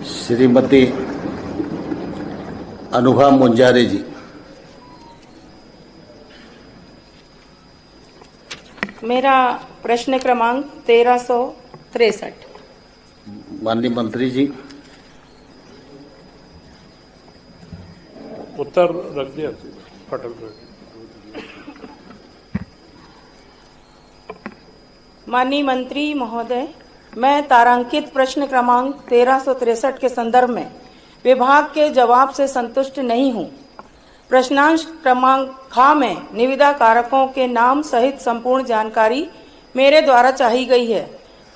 श्रीमती अनुभा मुंजारे जी। मेरा प्रश्न क्रमांक 1363। माननीय मंत्री जी। उत्तर रख दिया पटल पर। माननीय मंत्री महोदय, मैं तारांकित प्रश्न क्रमांक 1363 के संदर्भ में विभाग के जवाब से संतुष्ट नहीं हूं। प्रश्नांश क्रमांक ख में निविदा कारकों के नाम सहित संपूर्ण जानकारी मेरे द्वारा चाही गई है,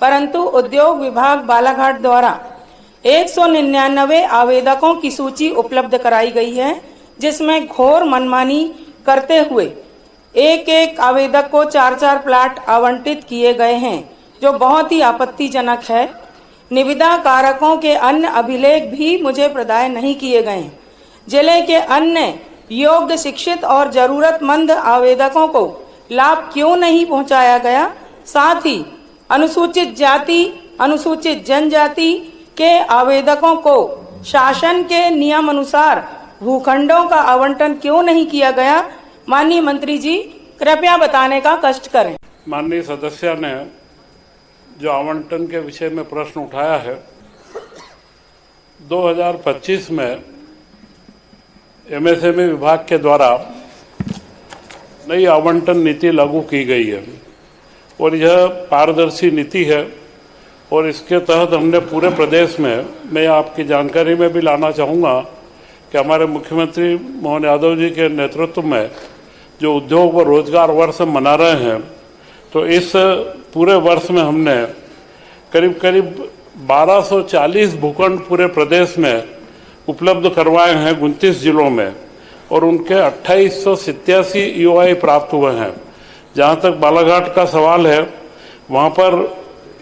परंतु उद्योग विभाग बालाघाट द्वारा 199 आवेदकों की सूची उपलब्ध कराई गई है, जिसमें घोर मनमानी करते हुए एक एक आवेदक को 4-4 प्लाट आवंटित किए गए हैं, जो बहुत ही आपत्तिजनक है। निविदा कारकों के अन्य अभिलेख भी मुझे प्रदान नहीं किए गए। जिले के अन्य योग्य, शिक्षित और जरूरतमंद आवेदकों को लाभ क्यों नहीं पहुंचाया गया? साथ ही अनुसूचित जाति, अनुसूचित जनजाति के आवेदकों को शासन के नियम अनुसार भूखंडों का आवंटन क्यों नहीं किया गया? माननीय मंत्री जी, कृपया बताने का कष्ट करें। माननीय सदस्य ने जो आवंटन के विषय में प्रश्न उठाया है, 2025 में एमएसएमई विभाग के द्वारा नई आवंटन नीति लागू की गई है और यह पारदर्शी नीति है और इसके तहत हमने पूरे प्रदेश में, मैं आपकी जानकारी में भी लाना चाहूँगा कि हमारे मुख्यमंत्री मोहन यादव जी के नेतृत्व में जो उद्योग व रोजगार वर्ष मना रहे हैं, तो इस पूरे वर्ष में हमने करीब 1240 भूखंड पूरे प्रदेश में उपलब्ध करवाए हैं 29 जिलों में, और उनके 2887 ईओआई प्राप्त हुए हैं। जहां तक बालाघाट का सवाल है, वहां पर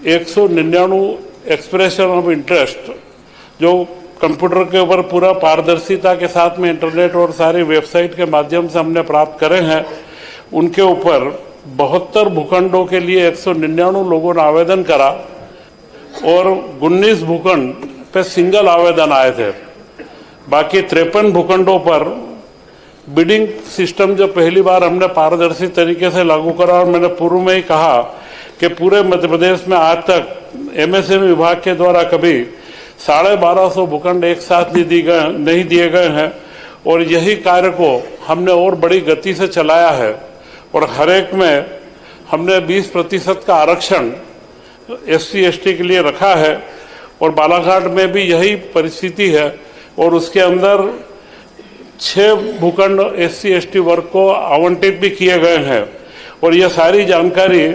199 एक्सप्रेशन ऑफ इंटरेस्ट जो कंप्यूटर के ऊपर पूरा पारदर्शिता के साथ में इंटरनेट और सारी वेबसाइट के माध्यम से हमने प्राप्त करे हैं, उनके ऊपर 72 भूखंडों के लिए 199 लोगों ने आवेदन करा और 19 भूखंड पे सिंगल आवेदन आए थे। बाकी 53 भूखंडों पर बिडिंग सिस्टम जो पहली बार हमने पारदर्शी तरीके से लागू करा, और मैंने पूर्व में ही कहा कि पूरे मध्य प्रदेश में आज तक एमएसएमई विभाग के द्वारा कभी 1250 भूखंड एक साथ नहीं दिए गए हैं, और यही कार्य को हमने और बड़ी गति से चलाया है और हर एक में हमने 20% का आरक्षण एससी एसटी के लिए रखा है, और बालाघाट में भी यही परिस्थिति है और उसके अंदर 6 भूखंड एससी एसटी वर्ग को आवंटित भी किए गए हैं, और यह सारी जानकारी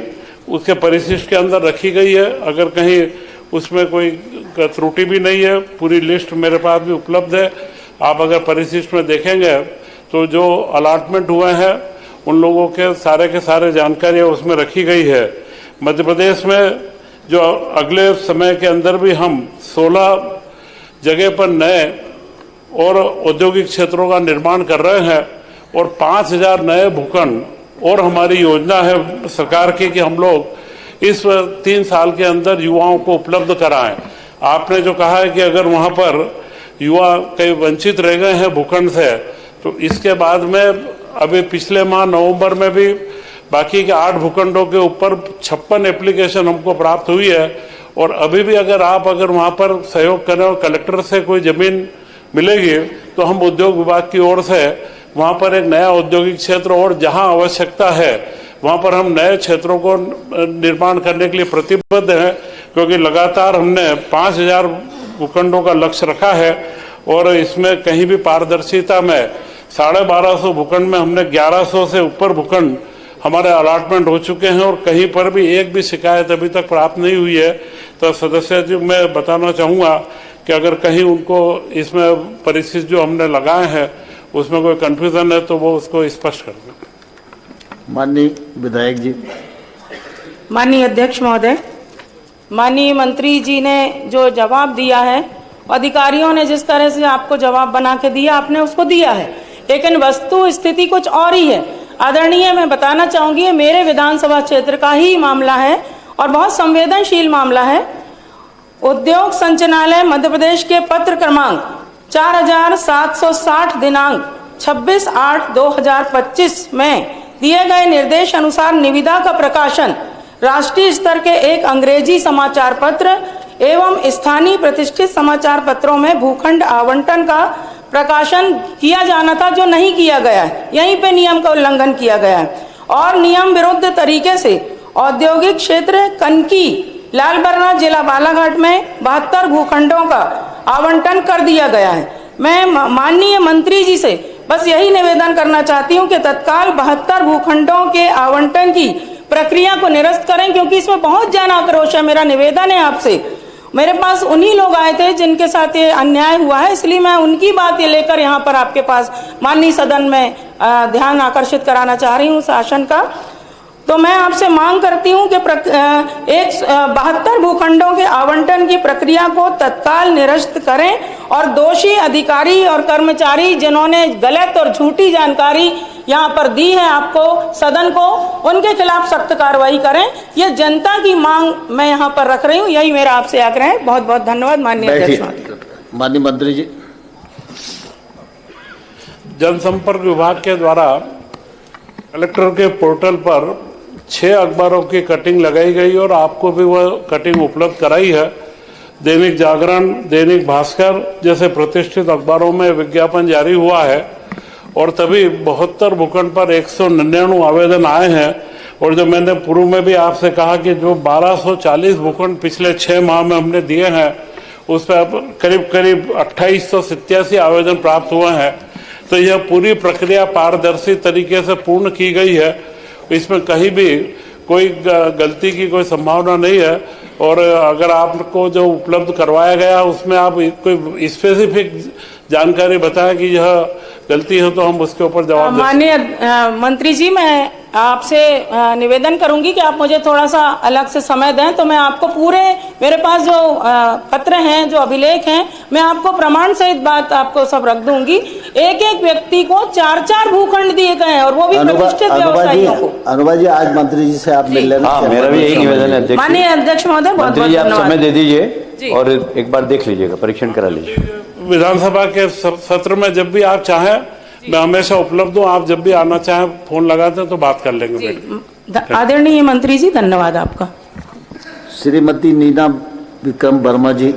उसके परिशिष्ट के अंदर रखी गई है। अगर कहीं उसमें कोई त्रुटि भी नहीं है, पूरी लिस्ट मेरे पास भी उपलब्ध है। आप अगर परिशिष्ट में देखेंगे तो जो अलॉटमेंट हुए हैं उन लोगों के सारे जानकारियाँ उसमें रखी गई है। मध्य प्रदेश में जो अगले समय के अंदर भी हम 16 जगह पर नए और औद्योगिक क्षेत्रों का निर्माण कर रहे हैं, और 5000 नए भूखंड और हमारी योजना है सरकार की कि हम लोग इस 3 साल के अंदर युवाओं को उपलब्ध कराएं। आपने जो कहा है कि अगर वहां पर युवा कई वंचित रह गए हैं भूखंड से, तो इसके बाद में अभी पिछले माह नवंबर में भी बाकी के 8 भूखंडों के ऊपर 56 एप्लीकेशन हमको प्राप्त हुई है, और अभी भी अगर वहां पर सहयोग करें और कलेक्टर से कोई जमीन मिलेगी तो हम उद्योग विभाग की ओर से वहां पर एक नया औद्योगिक क्षेत्र और जहां आवश्यकता है वहां पर हम नए क्षेत्रों को निर्माण करने के लिए प्रतिबद्ध हैं, क्योंकि लगातार हमने 5000 भूखंडों का लक्ष्य रखा है, और इसमें कहीं भी पारदर्शिता में 1250 भूखंड में हमने 1100 से ऊपर भूखंड हमारे अलॉटमेंट हो चुके हैं, और कहीं पर भी एक भी शिकायत अभी तक प्राप्त नहीं हुई है। तो सदस्य जी, मैं बताना चाहूँगा कि अगर कहीं उनको इसमें परिशिष्ट जो हमने लगाए हैं उसमें कोई कन्फ्यूजन है तो वो उसको स्पष्ट कर दें। माननीय विधायक जी। माननीय अध्यक्ष महोदय, माननीय मंत्री जी ने जो जवाब दिया है, अधिकारियों ने जिस तरह से आपको जवाब बना के दिया, आपने उसको दिया है, लेकिन वस्तु स्थिति कुछ और ही है। आदरणीय, मैं बताना चाहूंगी, मेरे विधानसभा क्षेत्र का ही मामला है और बहुत संवेदनशील मामला है। उद्योग संचालनालय मध्य प्रदेश के पत्र क्रमांक 4760 दिनांक 26/8/2025 में दिए गए निर्देश अनुसार निविदा का प्रकाशन राष्ट्रीय स्तर के एक अंग्रेजी समाचार पत्र एवं स्थानीय प्रतिष्ठित समाचार पत्रों में भूखंड आवंटन का प्रकाशन किया जाना था, जो नहीं किया गया है। यहीं पे नियम का उल्लंघन किया गया है और नियम विरुद्ध तरीके से औद्योगिक क्षेत्र कनकी लालबरना जिला बालाघाट में 72 भूखंडों का आवंटन कर दिया गया है। मैं माननीय मंत्री जी से बस यही निवेदन करना चाहती हूं कि तत्काल 72 भूखंडों के आवंटन की प्रक्रिया को निरस्त करें, क्योंकि इसमें बहुत जन आक्रोश है। मेरा निवेदन है आपसे, मेरे पास उन्हीं लोग आए थे जिनके साथ ये अन्याय हुआ है, इसलिए मैं उनकी बात ये लेकर यहाँ पर आपके पास माननीय सदन में ध्यान आकर्षित कराना चाह रही हूँ शासन का। तो मैं आपसे मांग करती हूँ कि 72 भूखंडों के आवंटन की प्रक्रिया को तत्काल निरस्त करें और दोषी अधिकारी और कर्मचारी जिन्होंने गलत और झूठी जानकारी यहाँ पर दी है आपको सदन को, उनके खिलाफ सख्त कार्रवाई करें। ये जनता की मांग मैं यहाँ पर रख रही हूँ, यही मेरा आपसे आग्रह है। बहुत बहुत धन्यवाद माननीय अध्यक्ष महोदय। माननीय मंत्री जी। जनसंपर्क विभाग के द्वारा कलेक्टर के पोर्टल पर 6 अखबारों की कटिंग लगाई गई और आपको भी वह कटिंग उपलब्ध कराई है। दैनिक जागरण, दैनिक भास्कर जैसे प्रतिष्ठित अखबारों में विज्ञापन जारी हुआ है और तभी 72 भूखंड पर 199 आवेदन आए हैं। और जो मैंने पूर्व में भी आपसे कहा कि जो 1240 भूखंड पिछले 6 माह में हमने दिए हैं, उस पर करीब करीब 2887 आवेदन प्राप्त हुए हैं। तो यह पूरी प्रक्रिया पारदर्शी तरीके से पूर्ण की गई है, इसमें कहीं भी कोई गलती की कोई संभावना नहीं है। और अगर आपको जो उपलब्ध करवाया गया उसमें आप कोई स्पेसिफिक जानकारी बताएं कि यह गलती है तो हम उसके ऊपर जवाब दें। माननीय मंत्री जी, मैं आपसे निवेदन करूंगी कि आप मुझे थोड़ा सा अलग से समय दें, तो मैं आपको पूरे मेरे पास जो पत्र हैं, जो अभिलेख हैं, मैं आपको प्रमाण सहित बात आपको सब रख दूंगी। एक एक व्यक्ति को 4-4 भूखंड दिए गए हैं और वो भी प्रतिष्ठित व्यवसायियों को। अनुराग जी, आज मंत्री जी से आप मिल लेना। हाँ, मेरा भी यही निवेदन है अध्यक्ष। माननीय अध्यक्ष महोदय, बहुत बहुत धन्यवाद। आप समय दे जी। दीजिए और एक बार देख लीजिएगा, परीक्षण करा लीजिए। विधानसभा के सत्र में जब भी आप चाहें, मैं हमेशा उपलब्ध हूँ। आप जब भी आना चाहें फोन लगाते हैं तो बात कर लेंगे। आदरणीय मंत्री जी, धन्यवाद आपका। श्रीमती नीना विक्रम वर्मा जी।